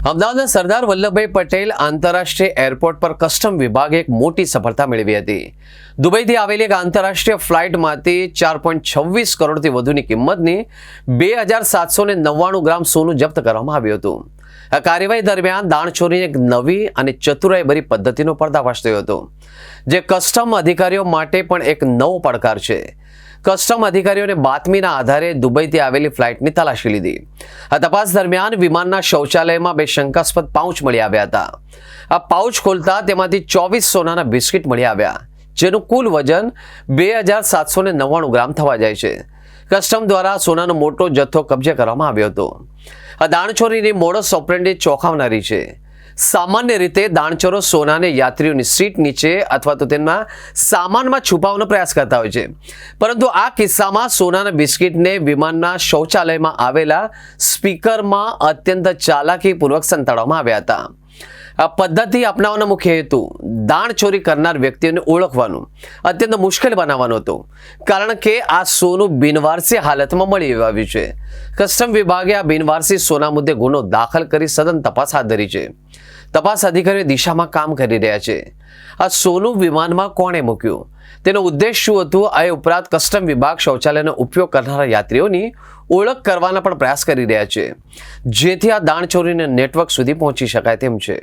અમદાવાદના સરદાર વલ્લભભાઈ પટેલ આંતરરાષ્ટ્રીય એરપોર્ટ પર કસ્ટમ વિભાગે એક મોટી સફળતા મેળવી હતી. દુબઈથી આવેલી એક આંતરરાષ્ટ્રીય ફ્લાઇટમાંથી 4.26 કરોડથી વધુની કિંમતની 2799 ગ્રામ સોનું જપ્ત કરવામાં આવ્યું હતું. આ કાર્યવાહી દરમિયાન દાણચોરીની એક નવી અને ચતુરાઈભરી પદ્ધતિનો પર્દાફાશ થયો હતો, જે કસ્ટમ અધિકારીઓ માટે પણ એક નવો પડકાર છે. કસ્ટમ અધિકારીઓને બાતમીના આધારે દુબઈથી આવેલી ફ્લાઇટની તલાશી લીધી. આ તપાસ દરમિયાન વિમાનના શૌચાલયમાં 2 શંકાસ્પદ પાઉચ મળી આવ્યા હતા. આ પાઉચ ખોલતા તેમાંથી 24 સોનાના બિસ્કિટ મળી આવ્યા, જેનું કુલ વજન 2799 ગ્રામ થવા જાય છે. કસ્ટમ દ્વારા સોનાનો મોટો જથ્થો કબજે કરવામાં આવ્યો હતો. આ દાણચોરીની મોડસ ઓપરેન્ડી ચોંકાવનારી છે. સામાન્ય રીતે દાણચોરો સોનાને યાત્રીઓની સીટ નીચે અથવા તો તેના સામાનમાં છુપાવવાનો પ્રયાસ કરતા હોય છે, પરંતુ આ કિસ્સામાં સોનાના બિસ્કિટને વિમાનના શૌચાલયમાં આવેલા સ્પીકરમાં અત્યંત ચાલાકીપૂર્વક સંતાડવામાં આવ્યા હતા. આ પદ્ધતિ અપનાવવાનો મુખ્ય હેતુ દાણચોરી કરનાર વ્યક્તિઓને ઓળખવાનું અત્યંત મુશ્કેલ બનાવવાનો હતો, કારણ કે આ સોનું બિનવારસી હાલતમાં મળી આવ્યું છે. કસ્ટમ વિભાગે આ બિનવારસી સોના મુદ્દે ગુનો દાખલ કરી સઘન તપાસ હાથ ધરી છે. તપાસ અધિકારીઓ દિશામાં કામ કરી રહ્યા છે. આ સોનું વિમાનમાં કોણે મૂક્યું, તેનો ઉદ્દેશ શું હતું, આ ઉપરાંત કસ્ટમ વિભાગ શૌચાલયનો ઉપયોગ કરનારા યાત્રીઓની ઓળખ કરવાના પણ પ્રયાસ કરી રહ્યા છે, જેથી આ દાણચોરીના નેટવર્ક સુધી પહોંચી શકાય તેમ છે.